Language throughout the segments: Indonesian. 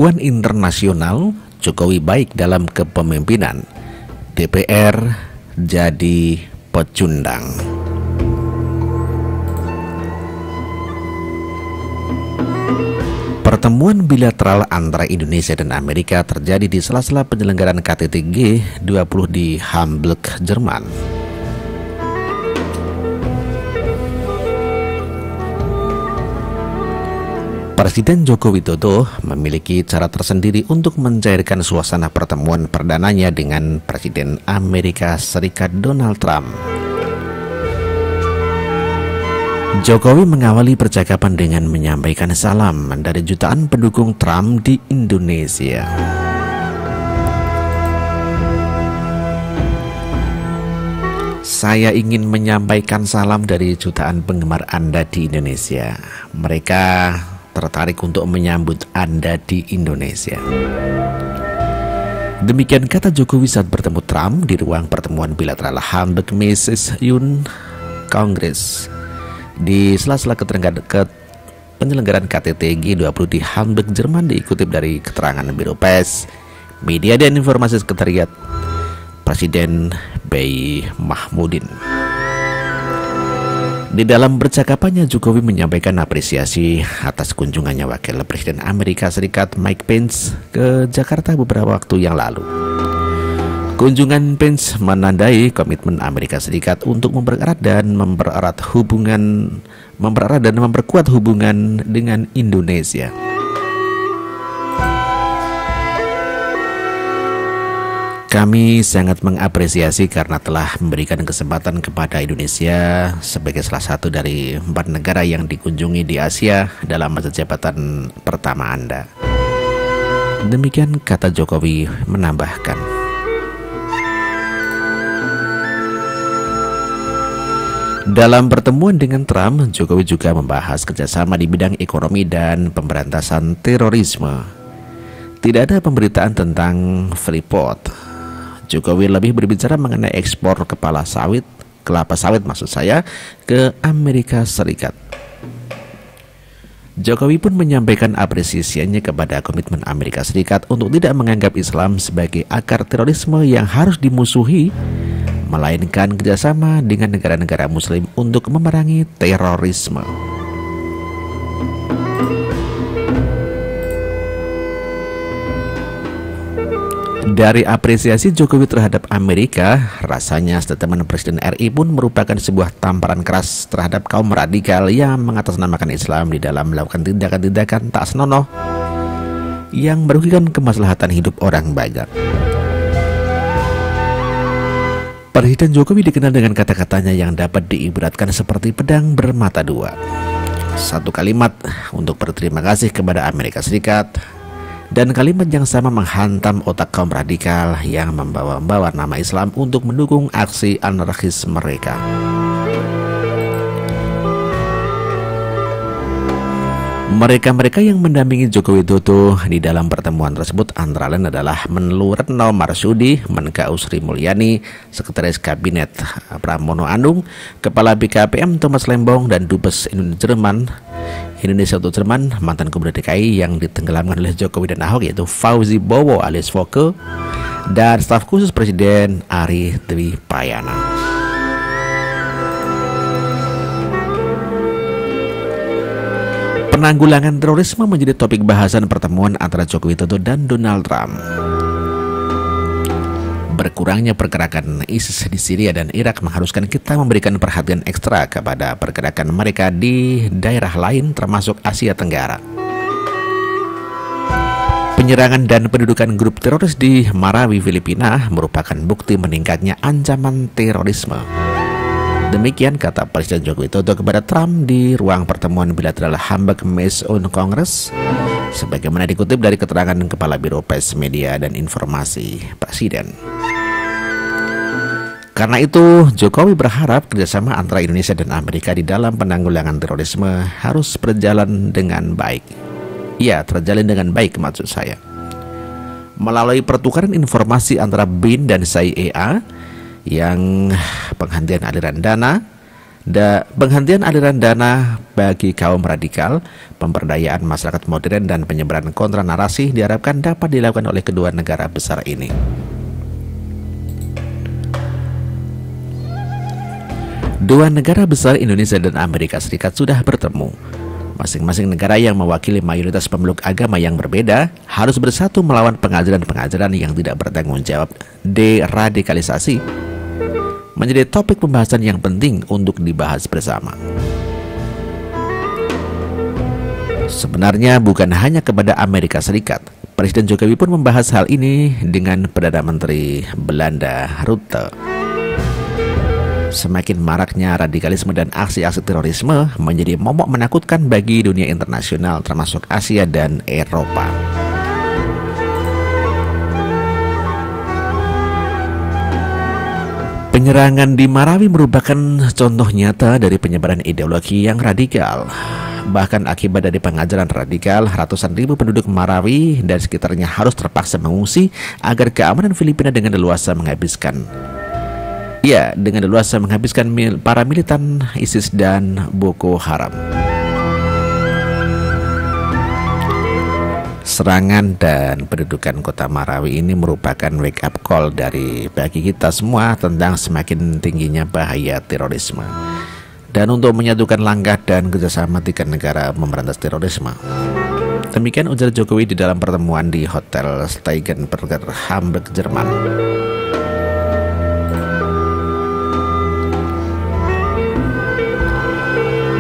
pengakuan internasional, Jokowi baik dalam kepemimpinan. DPR jadi pecundang. Pertemuan bilateral antara Indonesia dan Amerika terjadi di sela-sela penyelenggaraan KTT G20 di Hamburg, Jerman. Presiden Joko Widodo memiliki cara tersendiri untuk mencairkan suasana pertemuan perdananya dengan Presiden Amerika Serikat Donald Trump. Jokowi mengawali percakapan dengan menyampaikan salam dari jutaan pendukung Trump di Indonesia. Saya ingin menyampaikan salam dari jutaan penggemar Anda di Indonesia. Mereka tertarik untuk menyambut Anda di Indonesia. Demikian kata Jokowi saat bertemu Trump di ruang pertemuan bilateral Hamburg Messe und Kongress. Di sela-sela penyelenggaraan KTT G20 di Hamburg, Jerman, dikutip dari keterangan Biro Pers, Media dan Informasi Sekretariat Presiden B.I. Mahmudin. Di dalam percakapannya, Jokowi menyampaikan apresiasi atas kunjungannya Wakil Presiden Amerika Serikat Mike Pence ke Jakarta beberapa waktu yang lalu. Kunjungan Pence menandai komitmen Amerika Serikat untuk mempererat dan memperkuat hubungan dengan Indonesia. Kami sangat mengapresiasi karena telah memberikan kesempatan kepada Indonesia sebagai salah satu dari 4 negara yang dikunjungi di Asia dalam masa jabatan pertama Anda. Demikian kata Jokowi menambahkan. Dalam pertemuan dengan Trump, Jokowi juga membahas kerjasama di bidang ekonomi dan pemberantasan terorisme. Tidak ada pemberitaan tentang Freeport. Jokowi lebih berbicara mengenai ekspor kelapa sawit ke Amerika Serikat. Jokowi pun menyampaikan apresiasinya kepada komitmen Amerika Serikat untuk tidak menganggap Islam sebagai akar terorisme yang harus dimusuhi, melainkan kerjasama dengan negara-negara Muslim untuk memerangi terorisme. Dari apresiasi Jokowi terhadap Amerika, rasanya statement Presiden RI pun merupakan sebuah tamparan keras terhadap kaum radikal yang mengatasnamakan Islam di dalam melakukan tindakan-tindakan tak senonoh yang merugikan kemaslahatan hidup orang banyak. Presiden Jokowi dikenal dengan kata-katanya yang dapat diibaratkan seperti pedang bermata dua. Satu kalimat untuk berterima kasih kepada Amerika Serikat, dan kalimat yang sama menghantam otak kaum radikal yang membawa nama Islam untuk mendukung aksi anarkis mereka. Mereka-mereka yang mendampingi Joko Widodo di dalam pertemuan tersebut antara lain adalah Menlu Retno Marsudi, Menkeu Sri Mulyani, Sekretaris Kabinet Pramono Anung, Kepala BKPM Thomas Lembong, dan Dubes Indonesia untuk Jerman, mantan Gubernur DKI yang ditenggelamkan oleh Jokowi dan Ahok, yaitu Fauzi Bowo alias Foke, dan staf khusus Presiden Ari Dwi Payana. Penanggulangan terorisme menjadi topik bahasan pertemuan antara Joko Widodo dan Donald Trump. Berkurangnya pergerakan ISIS di Syria dan Irak mengharuskan kita memberikan perhatian ekstra kepada pergerakan mereka di daerah lain termasuk Asia Tenggara. Penyerangan dan pendudukan grup teroris di Marawi, Filipina merupakan bukti meningkatnya ancaman terorisme. Demikian kata Presiden Joko Widodo kepada Trump di ruang pertemuan bilateral Hamburg Messe und Kongress, sebagaimana dikutip dari keterangan Kepala Biro Pers, Media dan Informasi Presiden. Karena itu, Jokowi berharap kerjasama antara Indonesia dan Amerika di dalam penanggulangan terorisme harus berjalan dengan baik. Ya, terjalin dengan baik maksud saya. Melalui pertukaran informasi antara BIN dan CIA yang penghentian aliran dana, Penghentian aliran dana bagi kaum radikal, pemberdayaan masyarakat modern, dan penyebaran kontra narasi diharapkan dapat dilakukan oleh kedua negara besar ini. Dua negara besar Indonesia dan Amerika Serikat sudah bertemu. Masing-masing negara yang mewakili mayoritas pemeluk agama yang berbeda harus bersatu melawan pengajaran-pengajaran yang tidak bertanggung jawab. Deradikalisasi menjadi topik pembahasan yang penting untuk dibahas bersama. Sebenarnya bukan hanya kepada Amerika Serikat, Presiden Jokowi pun membahas hal ini dengan Perdana Menteri Belanda Rutte. Semakin maraknya radikalisme dan aksi-aksi terorisme menjadi momok menakutkan bagi dunia internasional termasuk Asia dan Eropa. Penyerangan di Marawi merupakan contoh nyata dari penyebaran ideologi yang radikal. Bahkan akibat dari pengajaran radikal, ratusan ribu penduduk Marawi dan sekitarnya harus terpaksa mengungsi agar keamanan Filipina dengan leluasa menghabiskan para militan ISIS dan Boko Haram. Serangan dan pendudukan kota Marawi ini merupakan wake up call bagi kita semua tentang semakin tingginya bahaya terorisme. Dan untuk menyatukan langkah dan kerjasama tiga negara memberantas terorisme. Demikian ujar Jokowi di dalam pertemuan di Hotel Steigenberger, Hamburg, Jerman.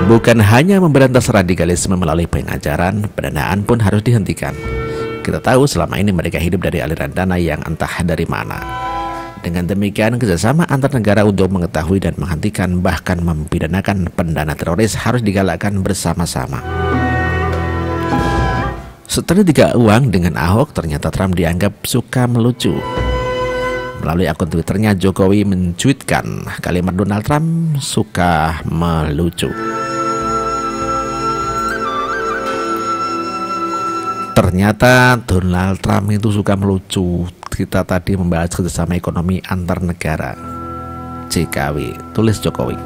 Bukan hanya memberantas radikalisme melalui pengajaran, pendanaan pun harus dihentikan. Kita tahu selama ini mereka hidup dari aliran dana yang entah dari mana. Dengan demikian, kerjasama antar negara untuk mengetahui dan menghentikan bahkan mempidanakan pendana teroris harus digalakkan bersama-sama. Setelah tiga uang dengan Ahok, ternyata Trump dianggap suka melucu. Melalui akun Twitternya, Jokowi mencuitkan kalimat Donald Trump suka melucu. Ternyata Donald Trump itu suka melucu. Kita tadi membahas kerjasama ekonomi antar negara, JKW, tulis Jokowi.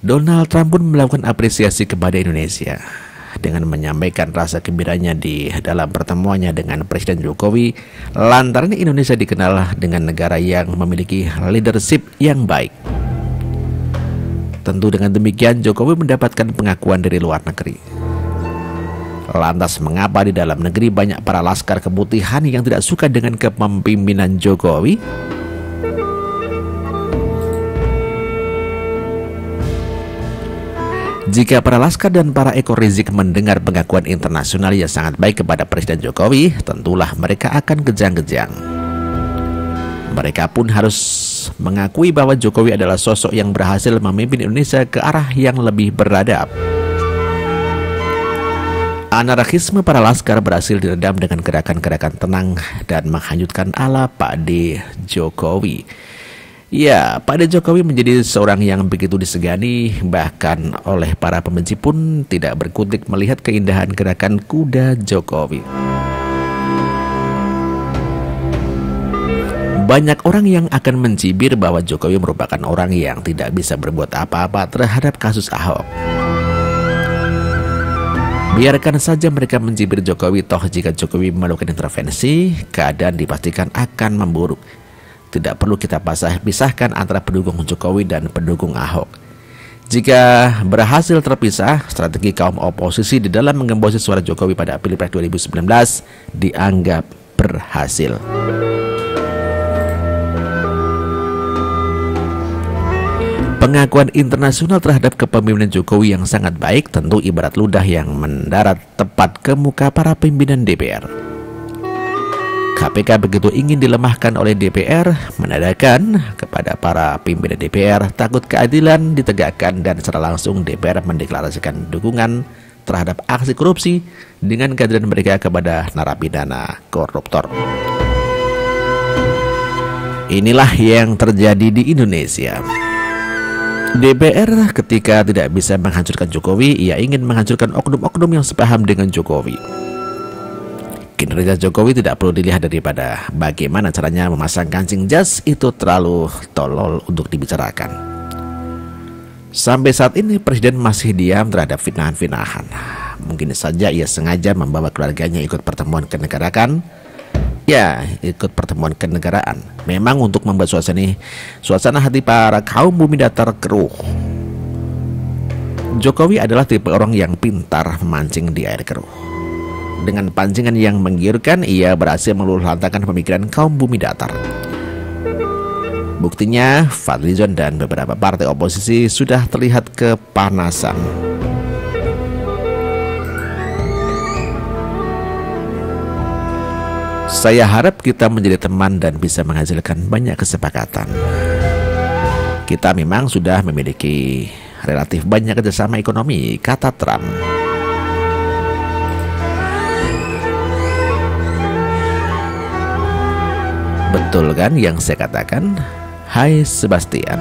Donald Trump pun melakukan apresiasi kepada Indonesia dengan menyampaikan rasa gembiranya di dalam pertemuannya dengan Presiden Jokowi lantaran Indonesia dikenal dengan negara yang memiliki leadership yang baik. Tentu dengan demikian Jokowi mendapatkan pengakuan dari luar negeri. Lantas mengapa di dalam negeri banyak para laskar keputihan yang tidak suka dengan kepemimpinan Jokowi? Jika para laskar dan para ekor rizik mendengar pengakuan internasional yang sangat baik kepada Presiden Jokowi, tentulah mereka akan kejang-kejang. Mereka pun harus mengakui bahwa Jokowi adalah sosok yang berhasil memimpin Indonesia ke arah yang lebih beradab. Anarkisme para laskar berhasil diredam dengan gerakan-gerakan tenang dan menghanyutkan ala Pak D. Jokowi. Ya, Pak D. Jokowi menjadi seorang yang begitu disegani, bahkan oleh para pembenci pun tidak berkutik melihat keindahan gerakan kuda Jokowi. Banyak orang yang akan mencibir bahwa Jokowi merupakan orang yang tidak bisa berbuat apa-apa terhadap kasus Ahok. Biarkan saja mereka mencibir Jokowi, toh jika Jokowi melakukan intervensi, keadaan dipastikan akan memburuk. Tidak perlu kita pisahkan antara pendukung Jokowi dan pendukung Ahok. Jika berhasil terpisah, strategi kaum oposisi di dalam menggembosi suara Jokowi pada Pilpres 2019 dianggap berhasil. Pengakuan internasional terhadap kepemimpinan Jokowi yang sangat baik tentu ibarat ludah yang mendarat tepat ke muka para pimpinan DPR. KPK begitu ingin dilemahkan oleh DPR, menandakan kepada para pimpinan DPR takut keadilan ditegakkan dan secara langsung DPR mendeklarasikan dukungan terhadap aksi korupsi dengan kehadiran mereka kepada narapidana koruptor. Inilah yang terjadi di Indonesia. DPR ketika tidak bisa menghancurkan Jokowi, ia ingin menghancurkan oknum-oknum yang sepaham dengan Jokowi. Kinerja Jokowi tidak perlu dilihat daripada bagaimana caranya memasang kancing jas, itu terlalu tolol untuk dibicarakan. Sampai saat ini Presiden masih diam terhadap fitnahan-fitnahan. Mungkin saja ia sengaja membawa keluarganya ikut pertemuan kenegaraan. Ya, ikut pertemuan kenegaraan memang untuk membuat suasana hati para kaum bumi datar keruh. Jokowi adalah tipe orang yang pintar memancing di air keruh. Dengan pancingan yang menggiurkan, ia berhasil meluluhlantakkan pemikiran kaum bumi datar. Buktinya, Fadlizon dan beberapa partai oposisi sudah terlihat kepanasan. Saya harap kita menjadi teman dan bisa menghasilkan banyak kesepakatan. Kita memang sudah memiliki relatif banyak kerjasama ekonomi, kata Trump. Betul kan yang saya katakan? Hai Sebastian.